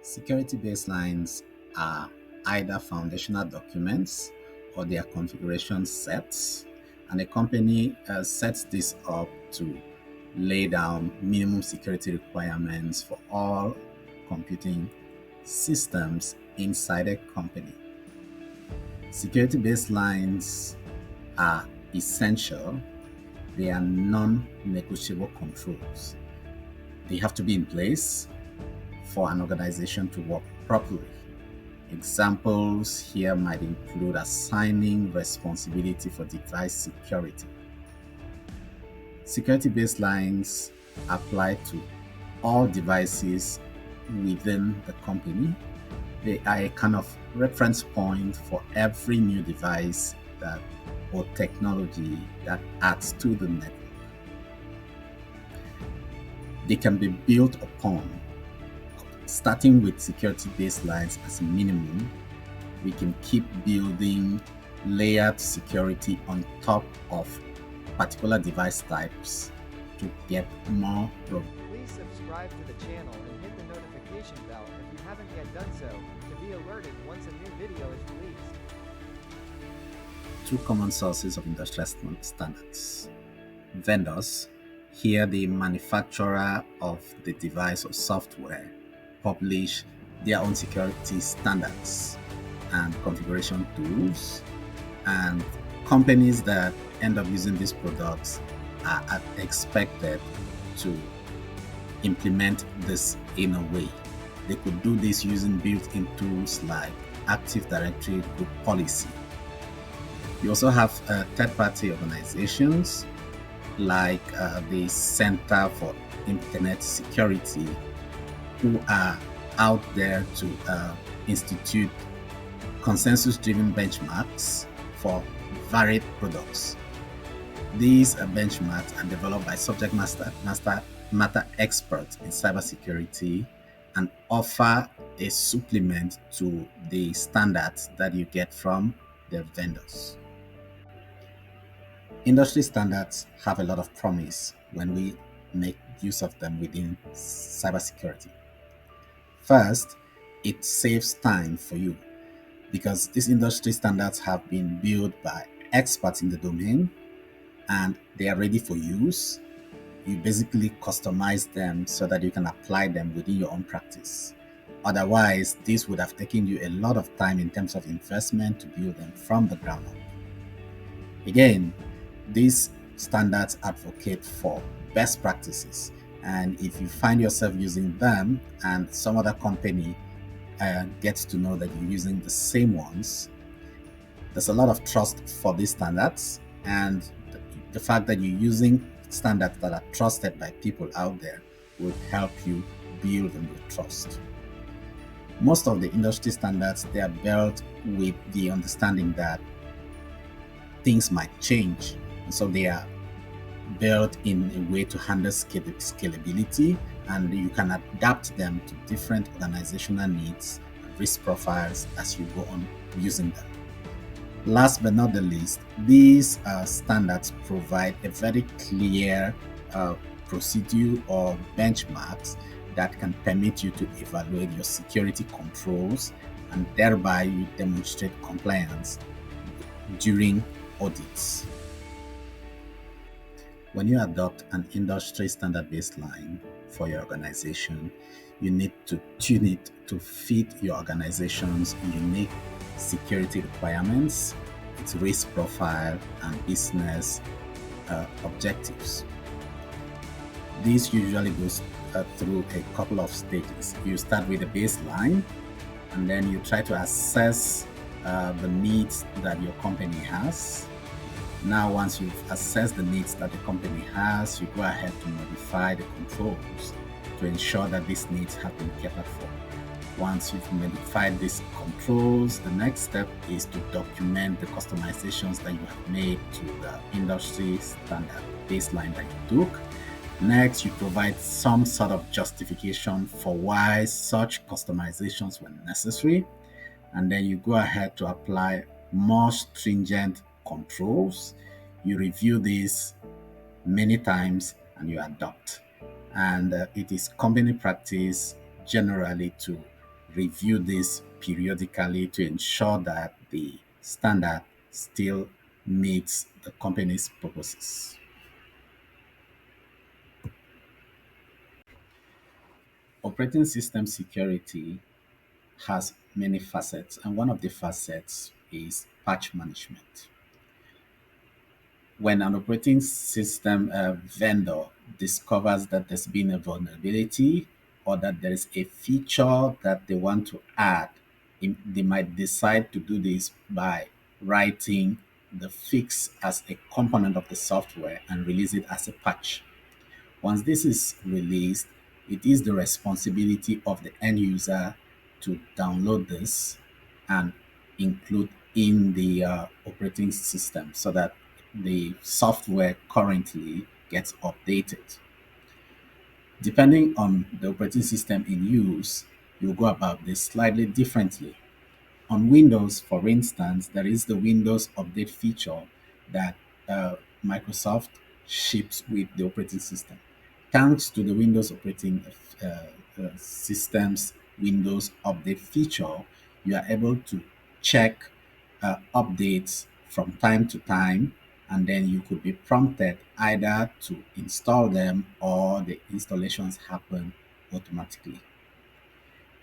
Security baselines are either foundational documents or they are configuration sets, and a company sets this up to lay down minimum security requirements for all computing systems inside a company. Security baselines are essential, they are non negotiable controls. They have to be in place for an organization to work properly. Examples here might include assigning responsibility for device security. Security baselines apply to all devices within the company. They are a kind of reference point for every new device that or technology that adds to the network. They can be built upon. Starting with security baselines as a minimum, we can keep building layered security on top of particular device types to get more robust. Please subscribe to the channel and hit the notification bell if you haven't yet done so to be alerted once a new video is released. Two common sources of industrial standards. Vendors, here the manufacturer of the device or software, publish their own security standards and configuration tools, and companies that end up using these products are expected to implement this in a way. They could do this using built-in tools like Active Directory Group Policy. You also have third-party organizations like the Center for Internet Security, who are out there to institute consensus-driven benchmarks for varied products. These benchmarks are developed by subject matter experts in cybersecurity and offer a supplement to the standards that you get from the vendors. Industry standards have a lot of promise when we make use of them within cybersecurity. First, it saves time for you because these industry standards have been built by experts in the domain and they are ready for use. You basically customize them so that you can apply them within your own practice. Otherwise, this would have taken you a lot of time in terms of investment to build them from the ground up. Again, these standards advocate for best practices, and if you find yourself using them and some other company gets to know that you're using the same ones, there's a lot of trust for these standards, and the fact that you're using standards that are trusted by people out there will help you build on your trust. Most of the industry standards, they are built with the understanding that things might change, and so they are built in a way to handle scalability, and you can adapt them to different organizational needs and risk profiles as you go on using them. Last but not the least, these standards provide a very clear procedure or benchmarks that can permit you to evaluate your security controls, and thereby you demonstrate compliance during audits. When you adopt an industry standard baseline for your organization, you need to tune it to fit your organization's unique security requirements, its risk profile, and business objectives. This usually goes through a couple of stages. You start with a baseline, and then you try to assess the needs that your company has. Now, once you've assessed the needs that the company has, you go ahead to modify the controls to ensure that these needs have been catered for. Once you've modified these controls, the next step is to document the customizations that you have made to the industry standard baseline that you took. Next, you provide some sort of justification for why such customizations were necessary, and then you go ahead to apply more stringent controls. You review this many times and you adopt. And it is company practice generally to review this periodically to ensure that the standard still meets the company's purposes. Operating system security has many facets, and one of the facets is patch management. When an operating system vendor discovers that there's been a vulnerability or that there is a feature that they want to add, they might decide to do this by writing the fix as a component of the software and release it as a patch. Once this is released, it is the responsibility of the end user to download this and include in the operating system so that the software currently gets updated. Depending on the operating system in use, you go about this slightly differently. On Windows, for instance, there is the Windows Update feature that Microsoft ships with the operating system. Thanks to the Windows operating system's Windows Update feature, you are able to check updates from time to time, and then you could be prompted either to install them or the installations happen automatically.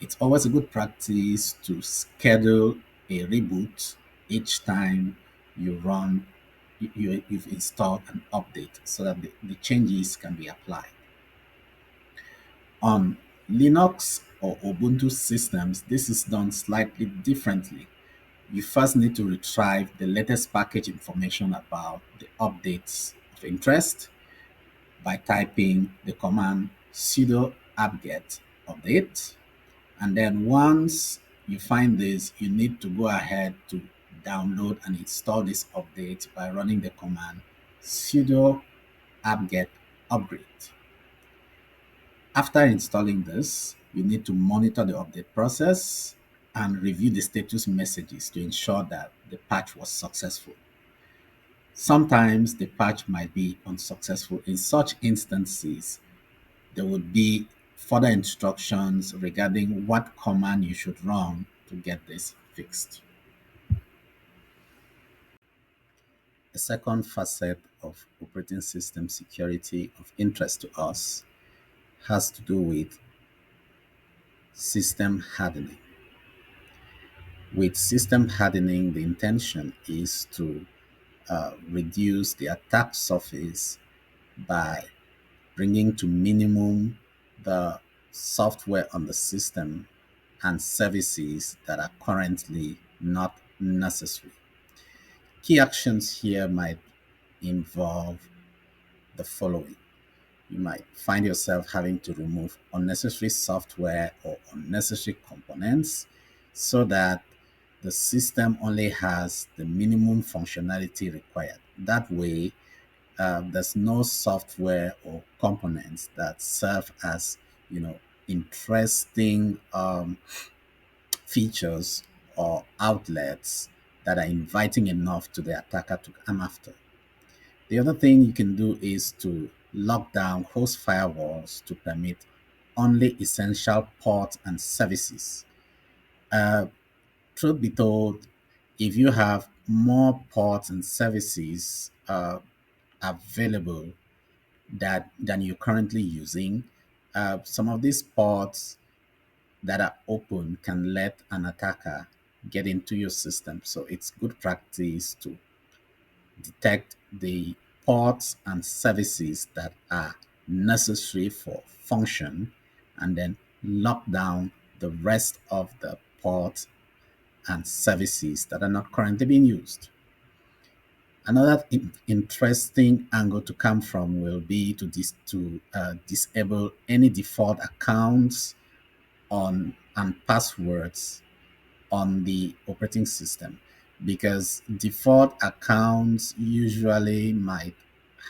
It's always a good practice to schedule a reboot each time you run you've installed an update so that the changes can be applied. On Linux or Ubuntu systems, this is done slightly differently. You first need to retrieve the latest package information about the updates of interest by typing the command sudo apt-get update. And then once you find this, you need to go ahead to download and install this update by running the command sudo apt-get upgrade. After installing this, you need to monitor the update process and review the status messages to ensure that the patch was successful. Sometimes the patch might be unsuccessful. In such instances, there would be further instructions regarding what command you should run to get this fixed. A second facet of operating system security of interest to us has to do with system hardening. With system hardening, the intention is to reduce the attack surface by bringing to minimum the software on the system and services that are currently not necessary. Key actions here might involve the following. You might find yourself having to remove unnecessary software or unnecessary components so that the system only has the minimum functionality required. That way, there's no software or components that serve as interesting features or outlets that are inviting enough to the attacker to come after. The other thing you can do is to lock down host firewalls to permit only essential ports and services. Uh, Truth be told, if you have more ports and services available than you're currently using, some of these ports that are open can let an attacker get into your system. So it's good practice to detect the ports and services that are necessary for function and then lock down the rest of the ports and services that are not currently being used. Another interesting angle to come from will be to disable any default accounts on and passwords on the operating system, because default accounts usually might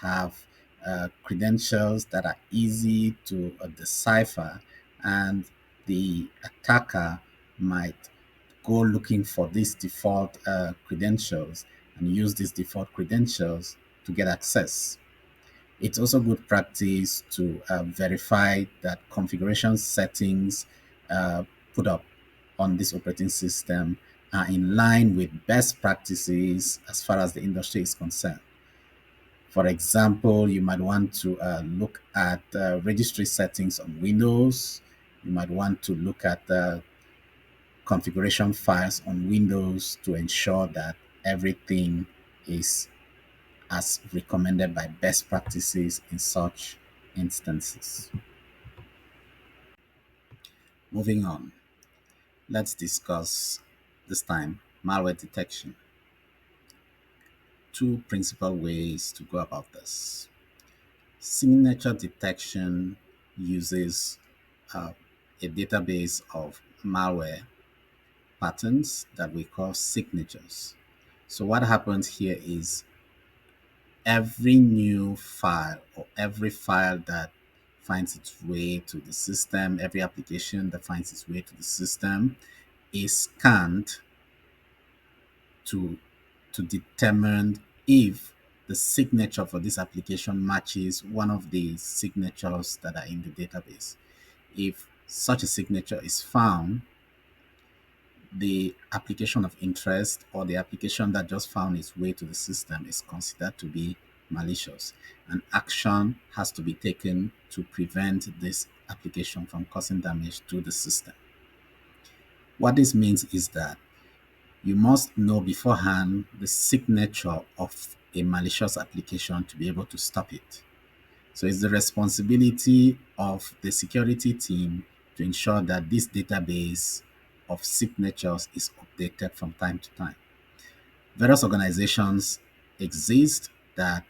have credentials that are easy to decipher, and the attacker might go looking for these default credentials and use these default credentials to get access. It's also good practice to verify that configuration settings uh, put up on this operating system are in line with best practices as far as the industry is concerned. For example, you might want to look at registry settings on Windows. You might want to look at configuration files on Windows to ensure that everything is as recommended by best practices in such instances. Moving on, let's discuss this time malware detection. Two principal ways to go about this. Signature detection uses uh, a database of malware patterns that we call signatures. So, what happens here is every new file or every file that finds its way to the system, every application that finds its way to the system is scanned to determine if the signature for this application matches one of the signatures that are in the database. If such a signature is found, the application of interest or the application that just found its way to the system is considered to be malicious, and action has to be taken to prevent this application from causing damage to the system. What this means is that you must know beforehand the signature of a malicious application to be able to stop it. So it's the responsibility of the security team to ensure that this database of signatures is updated from time to time. Various organizations exist that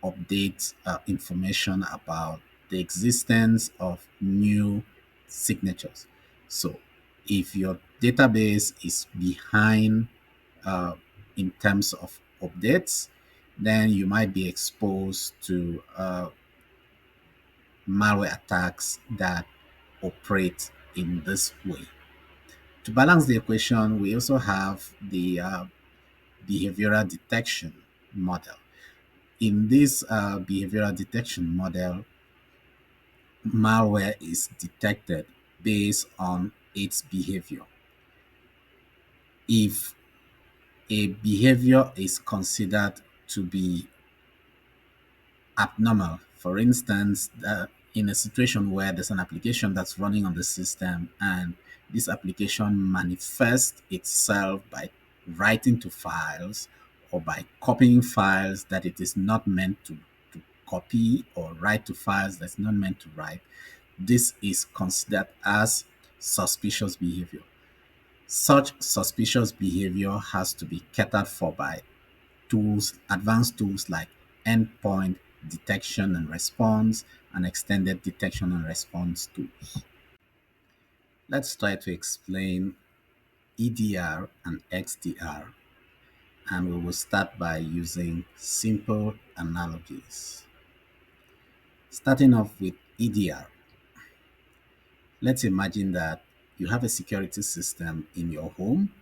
update information about the existence of new signatures. So if your database is behind uh, in terms of updates, then you might be exposed to malware attacks that operate in this way. To balance the equation, we also have the behavioral detection model. In this behavioral detection model, malware is detected based on its behavior. If a behavior is considered to be abnormal. For instance, in a situation where there's an application that's running on the system and this application manifests itself by writing to files or by copying files that it is not meant to copy, or write to files that's not meant to write, this is considered as suspicious behavior. Such suspicious behavior has to be catered for by advanced tools like endpoint detection and response and extended detection and response tools. Let's try to explain EDR and XDR, and we will start by using simple analogies. Starting off with EDR, let's imagine that you have a security system in your home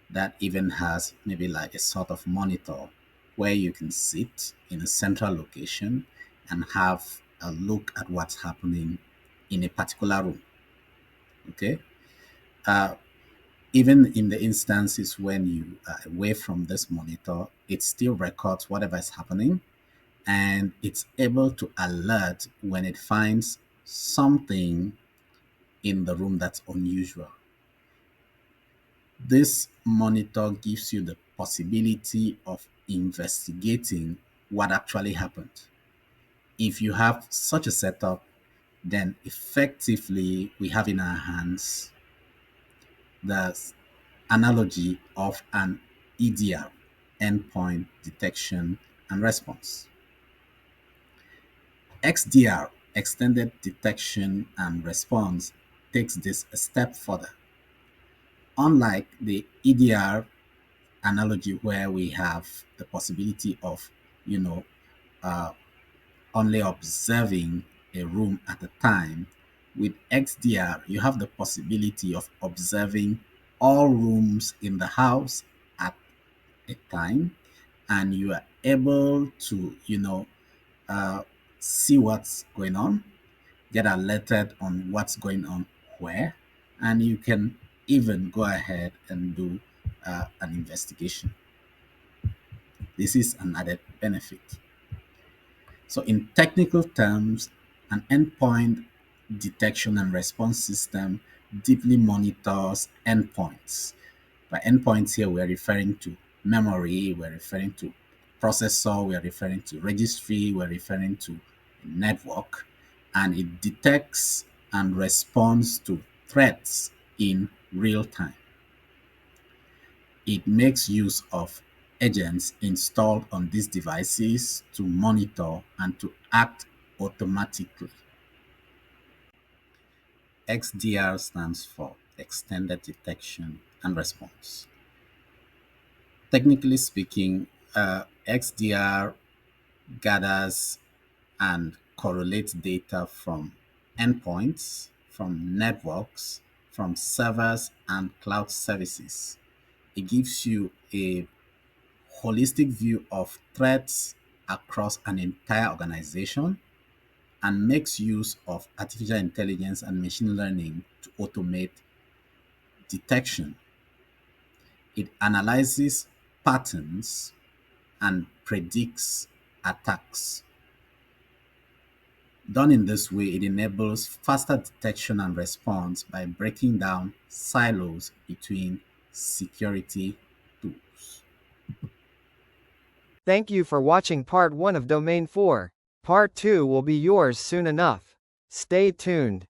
that even has maybe like a sort of monitor where you can sit in a central location and have a look at what's happening in a particular room. Okay. Uh, Even in the instances when you are away from this monitor, it still records whatever is happening, and it's able to alert when it finds something in the room that's unusual. This monitor gives you the possibility of investigating what actually happened. If you have such a setup, then effectively we have in our hands the analogy of an EDR, endpoint detection and response. XDR, extended detection and response, takes this a step further. Unlike the EDR analogy where we have the possibility of, you know, uh, only observing a room at a time, with XDR, you have the possibility of observing all rooms in the house at a time, and you are able to, uh, see what's going on, get alerted on what's going on where, and you can even go ahead and do an investigation. This is an added benefit. So, in technical terms, an endpoint detection and response system deeply monitors endpoints. By endpoints here, we're referring to memory, we're referring to processor, we're referring to registry, we're referring to network, and it detects and responds to threats in real time. It makes use of agents installed on these devices to monitor and to act automatically. XDR stands for Extended Detection and Response. Technically speaking, XDR gathers and correlates data from endpoints, from networks, from servers, and cloud services. It gives you a holistic view of threats across an entire organization and makes use of artificial intelligence and machine learning to automate detection. It analyzes patterns and predicts attacks. Done in this way, it enables faster detection and response by breaking down silos between security tools. Thank you for watching part 1 of Domain 4. Part 2 will be yours soon enough. Stay tuned.